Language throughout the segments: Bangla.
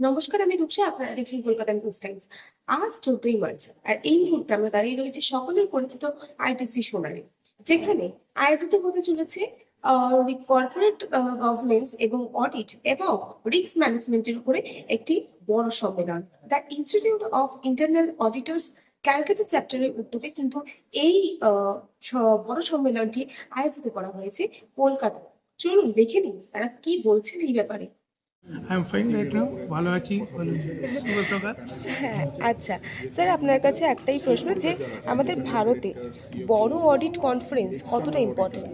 নমস্কার, আমি রূপসা। আপনারা দেখছেন কলকাতা নিউজ টাইমস। আজ 14ই মার্চ, আর এই মুহূর্তে আমরা দাঁড়িয়ে রয়েছি সকলের পরিচিত আইটিসি সোনারে, যেখানে আয়োজিত হতে চলেছে কর্পোরেট গভর্নেন্স এবং অডিট এবং রিস্ক ম্যানেজমেন্টের উপরে একটি বড় সম্মেলন। The institute of internal auditors Calcutta চ্যাপ্টারের উদ্যোগে কিন্তু এই বড় সম্মেলনটি আয়োজিত করা হয়েছে কলকাতা। চলুন দেখে নিন তারা কি বলছেন এই ব্যাপারে। I am fine right now, ভালো আছি। শুভ সকাল। হ্যাঁ, আচ্ছা স্যার, আপনার কাছে একটাই প্রশ্ন যে আমাদের ভারতে বড় অডিট কনফারেন্স কতটা ইম্পর্টেন্ট?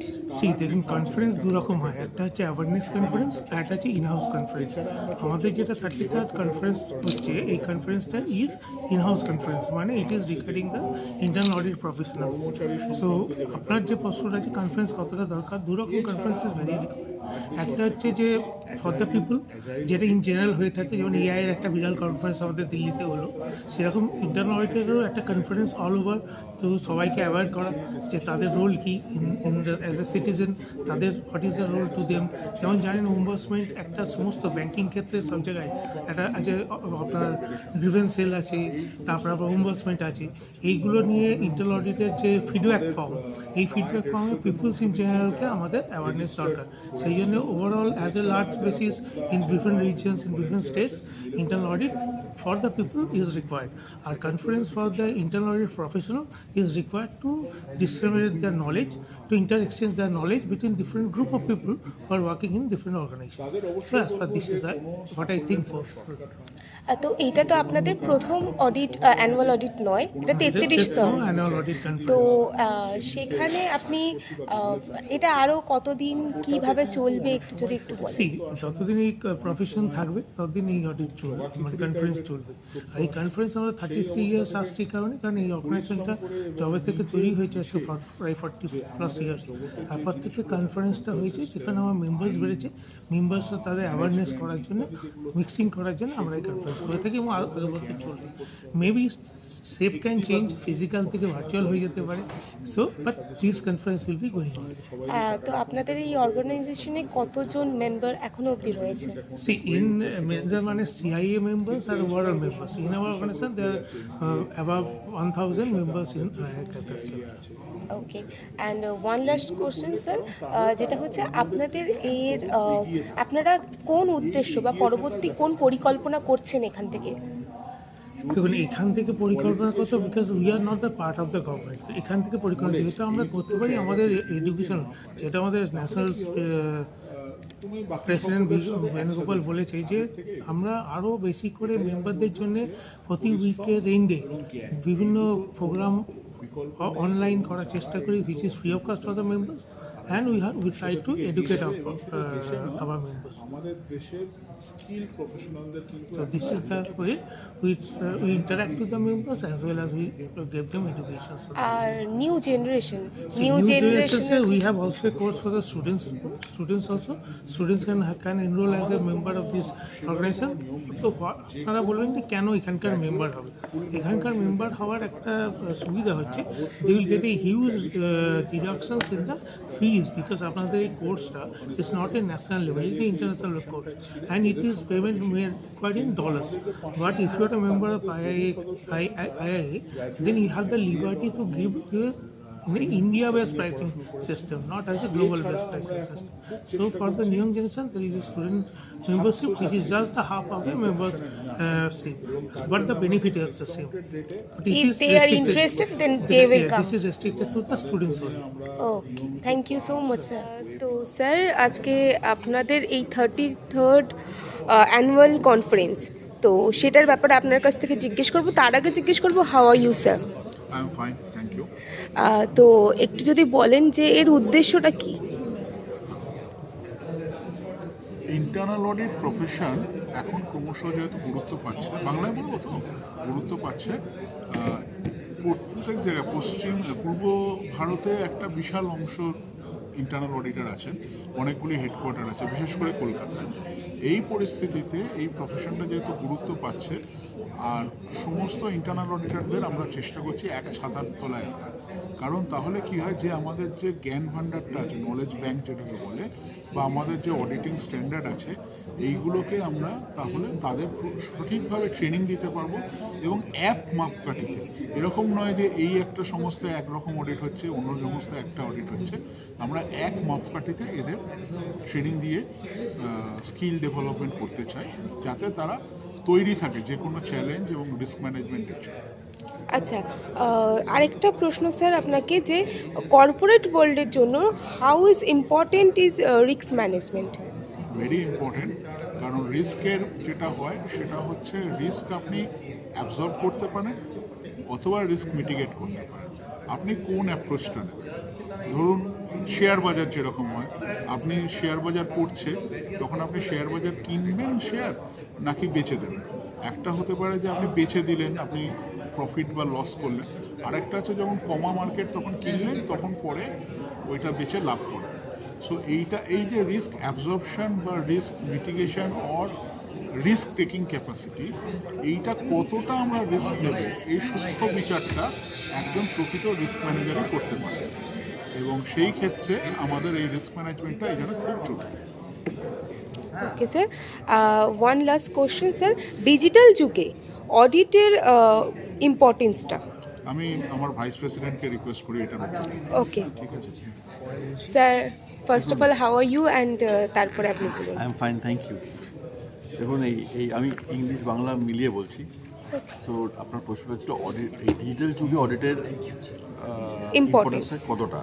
দেখুন, কনফারেন্স দু রকম হয়, একটা হচ্ছে অ্যাওয়ারনেস কনফারেন্স আর একটা হচ্ছে ইনহাউস কনফারেন্স। আমাদের যেটা 33rd কনফারেন্স হচ্ছে, এই কনফারেন্সটা ইজ ইনহাউস কনফারেন্স, মানে it is regarding the internal audit professional. So আপনার যে প্রশ্নটা আছে কনফারেন্স কতটা দরকার, দু রকম কনফারেন্স ইজ ভেরি রিকোয়ার্ড। একটা হচ্ছে যে ফর দ্য পিপল, যেটা ইন জেনারেল হয়ে থাকে, যেমন এআইয়ের একটা বিরাল কনফারেন্স আমাদের দিল্লিতে হলো, সেরকম ইন্টারনাল অডিটেরও একটা কনফারেন্স অল ওভার, তো সবাইকে অ্যাওয়ার করা যে তাদের রোল কী in the as a citizen, তাদের what is the role to them. যেমন জানেন, ওম্বাসমেন্ট একটা সমস্ত ব্যাংকিং ক্ষেত্রে সব জায়গায় একটা আছে, আপনার গ্রিভেন্স সেল আছে, তারপর আপনার ওম্বাসমেন্ট আছে। এইগুলো নিয়ে ইন্টারনাল অডিটের যে ফিডব্যাক ফর্ম, এই ফিডব্যাক ফর্মে পিপলস ইন জেনারেলকে আমাদের অ্যাওয়ারনেস দরকার। সেই জন্য overall as a large basis in different regions, in different states, internal audit for the people is required. Our conference for the internal audit professional is required to disseminate their knowledge, to inter-exchange their knowledge between different group of people who are working in different organizations. So as per this is what I think for. তো এইটা তো আপনাদের প্রথম অডিট, অ্যানুয়াল অডিট নয়, এটা 33তম annual audit তো conference. সেখানে আপনি এটা আরো কতদিন কিভাবে চলবে যদি একটু বলেন। যতদিন এই প্রফেশন থাকবে ততদিন এই অডিট চলবে, মানে কনফারেন্স চলবে। আর এই কনফারেন্স আমরা 33 ইয়ার্স আসছি, কারণ এই অর্গানাইজেশনটা যবে থেকে তৈরি হয়েছে প্রায় 40+ ইয়ার্স, তারপর থেকে কনফারেন্সটা হয়েছে, যেখানে আমার মেম্বার্স বেড়েছে। মেম্বার্সরা তাদের অ্যাওয়ারনেস করার জন্য, মিক্সিং করার জন্য আমরা এই কনফারেন্স করে থাকি, এবং আগের চলবে। Maybe safe can change, physical থেকে ভার্চুয়াল হয়ে যেতে পারে। So but this conference will be going on. তো আপনাদের এই অর্গানাইজেশনে কতজন মেম্বার এখনো অবধি রয়েছে? In major মানে CIA members are overall members. In our organization there are above 1000 members in agriculture. Okay, and one last question sir, যেটা হচ্ছে আপনাদের এর আপনারা কোন উদ্দেশ্য বা পরবর্তী কোন পরিকল্পনা করছেন এখান থেকে? দেখুন, এখান থেকে পরিকল্পনা করতে, because we are not the part of the government, এখান থেকে পরিকল্পনা যেটা আমরা করতে পারি আমাদের এডুকেশন, যেটা আমাদের ন্যাশনাল প্রেসিডেন্ট বেণুগোপাল বলেছে যে আমরা আরও বেশি করে মেম্বারদের জন্য প্রতি উইকের এন্ডে বিভিন্ন প্রোগ্রাম অনলাইন করার চেষ্টা করি, which is free of cost for the members, and we try to educate our members. So this is the way we interact with the members as well as we give them education. আর new generation We have also a course for the students also. Students can enroll as a member of this organization. তো আপনারা বলবেন যে কেন এখানকার মেম্বার হবে? এখানকার মেম্বার হওয়ার একটা সুবিধা হচ্ছে, they will get a huge deductions in the fees, because আপনাদের এই কোর্সটা is not a national level, it is international course, and it is payment required in dollars. But if you are a member of IIA, then you have the liberty to give in an India-based pricing system, not as a global-based pricing system. So for the new generation, there is a student membership which is just the half of the membership, but the benefit is the same. But if they are interested, then they will come. This is restricted to the students only. Okay, thank you so much sir. তো স্যার, আজকে আপনাদের এই 33rd অ্যানুয়াল কনফারেন্স, তো সেটার ব্যাপারে আপনার কাছ থেকে জিজ্ঞেস করব। তার আগে জিজ্ঞেস করব, how are you sir? I am fine, thank you. তো একটু যদি বলেন যে এর উদ্দেশ্যটা কি? ইন্টারনাল অডিট প্রফেশন এখন ক্রমশ যেহেতু গুরুত্ব পাচ্ছে, বাংলায় বলবো তো, গুরুত্ব পাচ্ছে প্রত্যেক জায়গায়। পূর্ব ভারতে একটা বিশাল অংশ ইন্টারনাল অডিটর আছেন, অনেকগুলি হেডকোয়ার্টার আছে, বিশেষ করে কলকাতায়। এই পরিস্থিতিতে এই প্রফেশনটা যেহেতু গুরুত্ব পাচ্ছে, আর সমস্ত ইন্টারনাল অডিটরদের আমরা চেষ্টা করছি এক ছাতার তলায় রাখার। কারণ তাহলে কি হয়, যে আমাদের যে জ্ঞান ভাণ্ডারটা আছে, নলেজ ব্যাংক যেটাকে বলে, বা আমাদের যে অডিটিং স্ট্যান্ডার্ড আছে, এইগুলোকে আমরা তাহলে তাদের সঠিকভাবে ট্রেনিং দিতে পারবো। এবং এক মাপকাঠিতে, এরকম নয় যে এই একটা সংস্থায় একরকম অডিট হচ্ছে, অন্য সংস্থায় একটা অডিট হচ্ছে, আমরা এক মাপকাঠিতে এদের ট্রেনিং দিয়ে স্কিল ডেভেলপমেন্ট করতে চাই, যাতে তারা তৈরি থাকে যে কোনো চ্যালেঞ্জ এবং রিস্ক ম্যানেজমেন্টের জন্য। আচ্ছা, আরেকটা প্রশ্ন স্যার আপনাকে, যে কর্পোরেট ওয়ার্ল্ডের জন্য how is important is risk management? Very important, কারণ রিস্কের যেটা হয় সেটা হচ্ছে রিস্ক আপনি অ্যাবজর্ব করতে পারেন অথবা রিস্ক মিটিগেট করতে পারেন। আপনি কোন অ্যাপ্রোচটা নেবেন। ধরুন শেয়ার বাজার যেরকম হয়, আপনি শেয়ার বাজার পড়ছে, তখন আপনি শেয়ার বাজার কিনবেন শেয়ার নাকি বেচে দেবেন। একটা হতে পারে যে আপনি বেচে দিলেন, আপনি প্রফিট বা লস করলেন। আরেকটা আছে যখন কমা মার্কেট তখন কিনলেন, তখন পরে ওইটা বেচে লাভ করবেন। সো এই যে রিস্ক অ্যাবজর্পশন বা risk mitigation or risk taking capacity, এইটা কতটা আমরা রিস্ক নেব, এই সূক্ষ্ম বিচারটা একজন প্রকৃত রিস্ক ম্যানেজারই করতে পারে। এবং সেই ক্ষেত্রে আমাদের এই রিস্ক ম্যানেজমেন্টটা এই জন্য খুব জরুরি। Okay sir, one last question sir, digital যুগে অডিটের ইম্পর্টেন্সটা। আমি আমার ভাইস প্রেসিডেন্টকে রিকোয়েস্ট করি এটার উত্তর দিতে। ওকে ঠিক আছে। Sir, first of all how are you, and তারপরে আপনি বলুন। I am fine, thank you. দেখুন, এই আমি ইংলিশ বাংলা মিলিয়ে বলছি। সো আপনার প্রশ্নটা ছিল অডিট, এই ডিজিটাল যুগে অডিটের ইম্পর্টেন্সটা কতটা।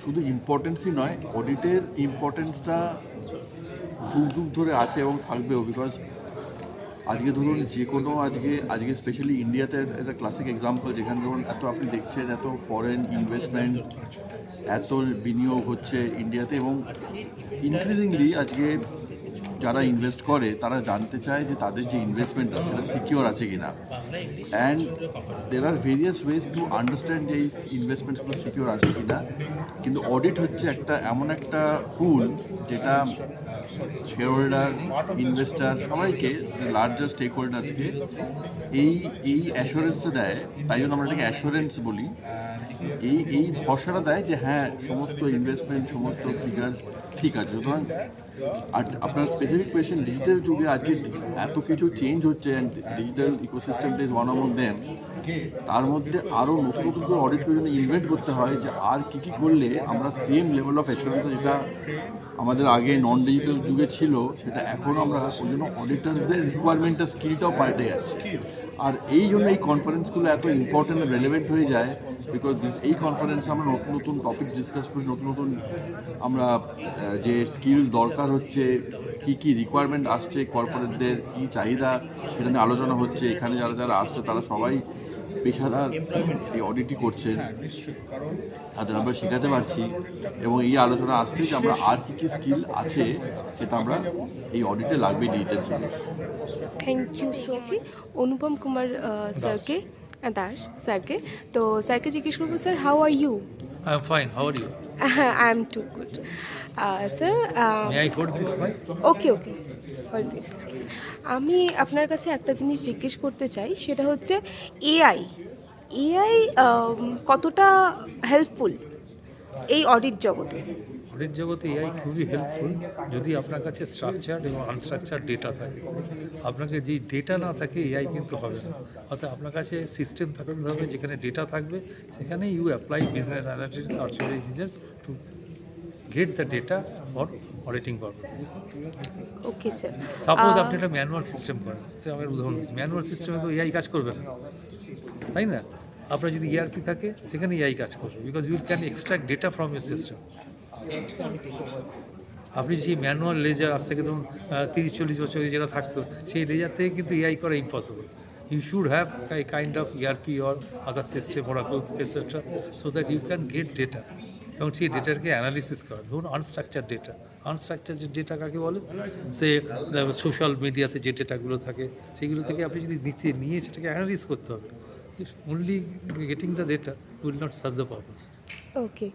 শুধু ইম্পর্টেন্সই নয়, অডিটের ইম্পর্টেন্সটা যুগ যুগ ধরে আছে এবং থাকবেও। বিকজ আজকে ধরুন যে কোনো আজকে স্পেশালি ইন্ডিয়াতে অ্যাজ আ ক্লাসিক এক্সাম্পল, যেখানে ধরুন এত আপনি দেখছেন এত ফরেন ইনভেস্টমেন্ট, এত বিনিয়োগ হচ্ছে ইন্ডিয়াতে, এবং ইনক্রিজিংলি আজকে যারা ইনভেস্ট করে তারা জানতে চায় যে তাদের যে ইনভেস্টমেন্ট আছে সেটা সিকিওর আছে কিনা। And there are various ways to understand যে এই ইনভেস্টমেন্টসগুলো সিকিওর আছে কিনা। কিন্তু অডিট হচ্ছে এমন একটা টুল যেটা শেয়ার হোল্ডার, ইনভেস্টার সবাইকে, লার্জার স্টেক হোল্ডার্সকে এই অ্যাসুরেন্সটা দেয়। তাই জন্য আমরা এটাকে অ্যাসুরেন্স বলি। এই ভরসাটা দেয় যে হ্যাঁ, সমস্ত ইনভেস্টমেন্ট, সমস্ত ফিগার ঠিক আছে। সুতরাং আর আপনার স্পেসিফিক কোয়েশ্চেন, ডিজিটাল যুগে আজকে এত কিছু চেঞ্জ হচ্ছে, অ্যান্ড ডিজিটাল ইকোসিস্টেমটা ইজ ওয়ান অমং দেম। তার মধ্যে আরও নতুন নতুন করে অডিটের জন্য ইনভেন্ট করতে হয় যে আর কী কী করলে আমরা সেম লেভেল অফ অ্যাসুরেন্স যেটা আমাদের আগে নন ডিজিটাল যুগে ছিল, সেটা এখন আমরা ওই জন্য অডিটার্সদের রিকোয়ারমেন্টের স্কিলটাও পাল্টে যাচ্ছে। আর এই জন্য এই কনফারেন্সগুলো এত ইম্পর্টেন্ট রেলেভেন্ট হয়ে যায়। বিকজ এই কনফারেন্সে আমরা নতুন নতুন টপিক ডিসকাস করি, নতুন নতুন আমরা যে স্কিল দরকার হচ্ছে, কী কী রিকোয়ারমেন্ট আসছে, কর্পোরেটদের কী চাহিদা, সেটা নিয়ে আলোচনা হচ্ছে। এখানে যারা যারা আসছে তারা সবাই পেশাদার এই অডিটই করছেন, তাদের আমরা শেখাতে পারছি। এবং এই আলোচনা আসছে যে আমরা আর কী কী স্কিল আছে সেটা আমরা এই অডিটে লাগবে ডিজিটাল যুগে। Thank you so much. Anupam Kumar স্যারকে, দাস স্যারকে, তো স্যারকে জিজ্ঞেস করবো, sir how are you? I am fine. How are you? I am too good sir. May I hold this mic? Okay okay, all this. আমি আপনার কাছে একটা জিনিস জিজ্ঞেস করতে চাই, সেটা হচ্ছে এআই কতটা হেল্পফুল এই অডিট জগতে? অডিট জগতে এআই খুবই হেল্পফুল যদি আপনার কাছে স্ট্রাকচার এবং আনস্ট্রাকচার ডেটা থাকে। আপনাকে যে ডেটা না থাকে এআই কিন্তু হবে না। অর্থাৎ আপনার কাছে সিস্টেম থাকতে হবে, যেখানে ডেটা থাকবে সেখানে you apply business analytics artificial intelligence to get the data for auditing purpose. Okay sir. Suppose আপনি একটা ম্যানুয়াল সিস্টেম করেন, সে আমার উদাহরণ দিই, ম্যানুয়াল সিস্টেমে তো এআই কাজ করবে না, তাই না? আপনার যদি ইআরপি থাকে সেখানে এআই কাজ করবে, because you can extract data from your system. আপনি যে ম্যানুয়াল লেজার আজ থেকে ধরুন 30-40 বছর যেটা থাকতো, সেই লেজার থেকে কিন্তু এআই করা impossible. You should have a kind of ERP or other system or etc. so that you can get data এবং সেই ডেটাকে অ্যানালিসিস করা। ধরুন আনস্ট্রাকচার ডেটা কাকে বলে, সে সোশ্যাল মিডিয়াতে যে ডেটাগুলো থাকে সেগুলো থেকে আপনি যদি নিয়ে সেটাকে অ্যানালিস করতে হবে। Only getting the data will not serve the purpose. Okay,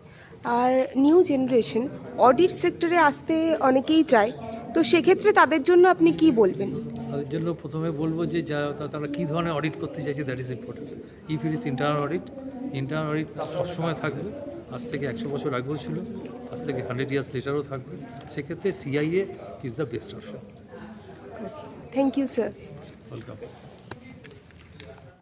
আর নিউ জেনারেশন অডিট সেক্টরে আসতে অনেকেই চায়, তো সেক্ষেত্রে তাদের জন্য আপনি কি বলবেন? তাদের জন্য প্রথমে বলবো যে তারা কী ধরনের অডিট করতে চাইছে, that is important. If it is internal audit, internal audit সবসময় থাকবে, আজ থেকে 100 বছর আগেও ছিল, আজ থেকে 100 ইয়ার্স লেটারও থাকবে। সেক্ষেত্রে CIA is the best option. Thank you sir. Welcome.